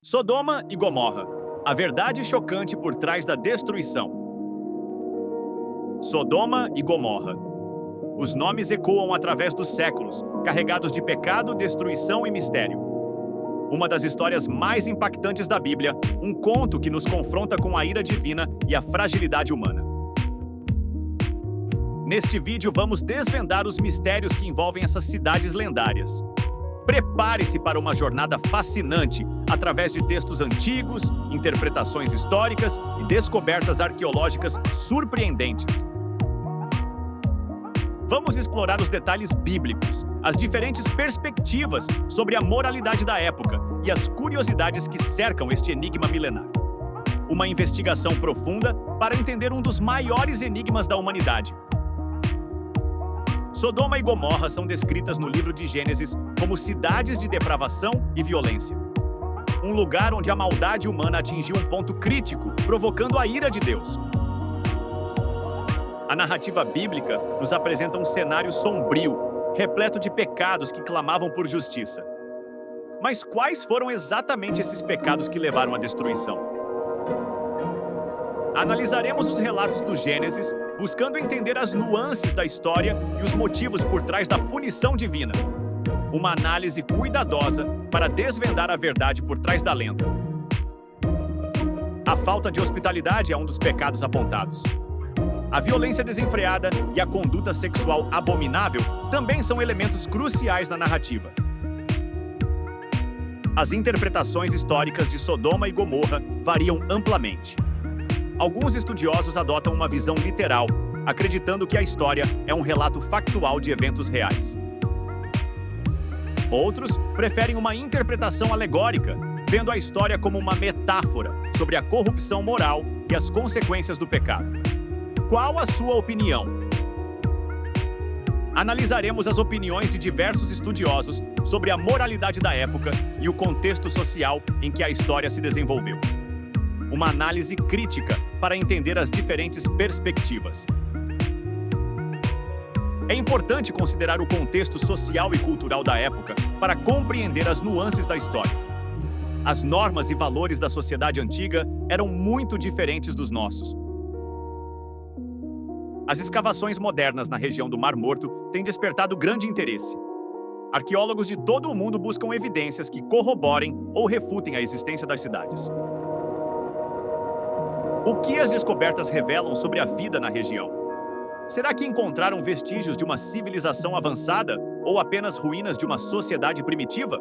Sodoma e Gomorra, a verdade chocante por trás da destruição. Sodoma e Gomorra. Os nomes ecoam através dos séculos, carregados de pecado, destruição e mistério. Uma das histórias mais impactantes da Bíblia, um conto que nos confronta com a ira divina e a fragilidade humana. Neste vídeo vamos desvendar os mistérios que envolvem essas cidades lendárias. Prepare-se para uma jornada fascinante através de textos antigos, interpretações históricas e descobertas arqueológicas surpreendentes. Vamos explorar os detalhes bíblicos, as diferentes perspectivas sobre a moralidade da época e as curiosidades que cercam este enigma milenar. Uma investigação profunda para entender um dos maiores enigmas da humanidade. Sodoma e Gomorra são descritas no livro de Gênesis como cidades de depravação e violência. Um lugar onde a maldade humana atingiu um ponto crítico, provocando a ira de Deus. A narrativa bíblica nos apresenta um cenário sombrio, repleto de pecados que clamavam por justiça. Mas quais foram exatamente esses pecados que levaram à destruição? Analisaremos os relatos do Gênesis, buscando entender as nuances da história e os motivos por trás da punição divina. Uma análise cuidadosa para desvendar a verdade por trás da lenda. A falta de hospitalidade é um dos pecados apontados. A violência desenfreada e a conduta sexual abominável também são elementos cruciais na narrativa. As interpretações históricas de Sodoma e Gomorra variam amplamente. Alguns estudiosos adotam uma visão literal, acreditando que a história é um relato factual de eventos reais. Outros preferem uma interpretação alegórica, vendo a história como uma metáfora sobre a corrupção moral e as consequências do pecado. Qual a sua opinião? Analisaremos as opiniões de diversos estudiosos sobre a moralidade da época e o contexto social em que a história se desenvolveu. Uma análise crítica para entender as diferentes perspectivas. É importante considerar o contexto social e cultural da época para compreender as nuances da história. As normas e valores da sociedade antiga eram muito diferentes dos nossos. As escavações modernas na região do Mar Morto têm despertado grande interesse. Arqueólogos de todo o mundo buscam evidências que corroborem ou refutem a existência das cidades. O que as descobertas revelam sobre a vida na região? Será que encontraram vestígios de uma civilização avançada ou apenas ruínas de uma sociedade primitiva?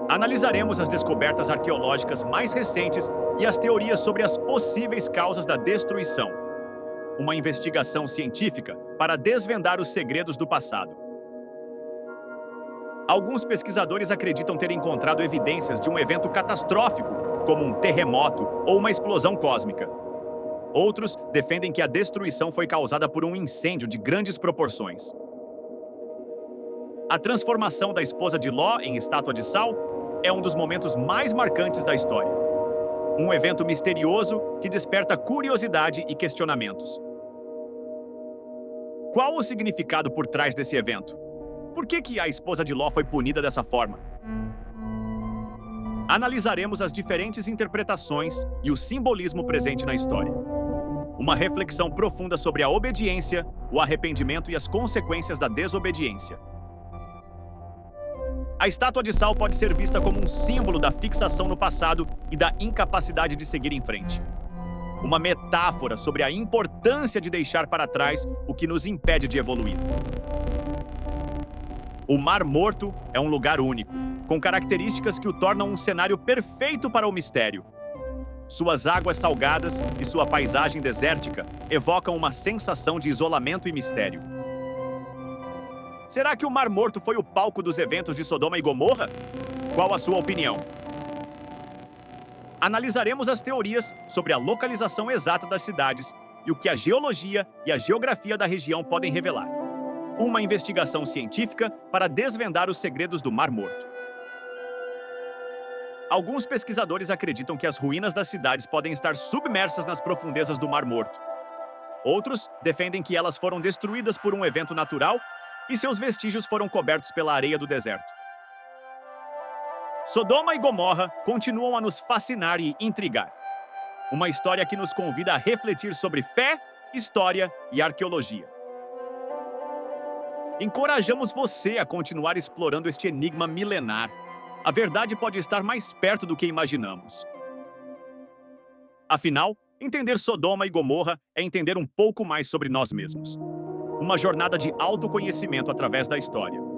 Analisaremos as descobertas arqueológicas mais recentes e as teorias sobre as possíveis causas da destruição. Uma investigação científica para desvendar os segredos do passado. Alguns pesquisadores acreditam ter encontrado evidências de um evento catastrófico, como um terremoto ou uma explosão cósmica. Outros defendem que a destruição foi causada por um incêndio de grandes proporções. A transformação da esposa de Ló em estátua de sal é um dos momentos mais marcantes da história. Um evento misterioso que desperta curiosidade e questionamentos. Qual o significado por trás desse evento? Por que a esposa de Ló foi punida dessa forma? Analisaremos as diferentes interpretações e o simbolismo presente na história. Uma reflexão profunda sobre a obediência, o arrependimento e as consequências da desobediência. A estátua de sal pode ser vista como um símbolo da fixação no passado e da incapacidade de seguir em frente. Uma metáfora sobre a importância de deixar para trás o que nos impede de evoluir. O Mar Morto é um lugar único, com características que o tornam um cenário perfeito para o mistério. Suas águas salgadas e sua paisagem desértica evocam uma sensação de isolamento e mistério. Será que o Mar Morto foi o palco dos eventos de Sodoma e Gomorra? Qual a sua opinião? Analisaremos as teorias sobre a localização exata das cidades e o que a geologia e a geografia da região podem revelar. Uma investigação científica para desvendar os segredos do Mar Morto. Alguns pesquisadores acreditam que as ruínas das cidades podem estar submersas nas profundezas do Mar Morto. Outros defendem que elas foram destruídas por um evento natural e seus vestígios foram cobertos pela areia do deserto. Sodoma e Gomorra continuam a nos fascinar e intrigar. Uma história que nos convida a refletir sobre fé, história e arqueologia. Encorajamos você a continuar explorando este enigma milenar. A verdade pode estar mais perto do que imaginamos. Afinal, entender Sodoma e Gomorra é entender um pouco mais sobre nós mesmos. Uma jornada de autoconhecimento através da história.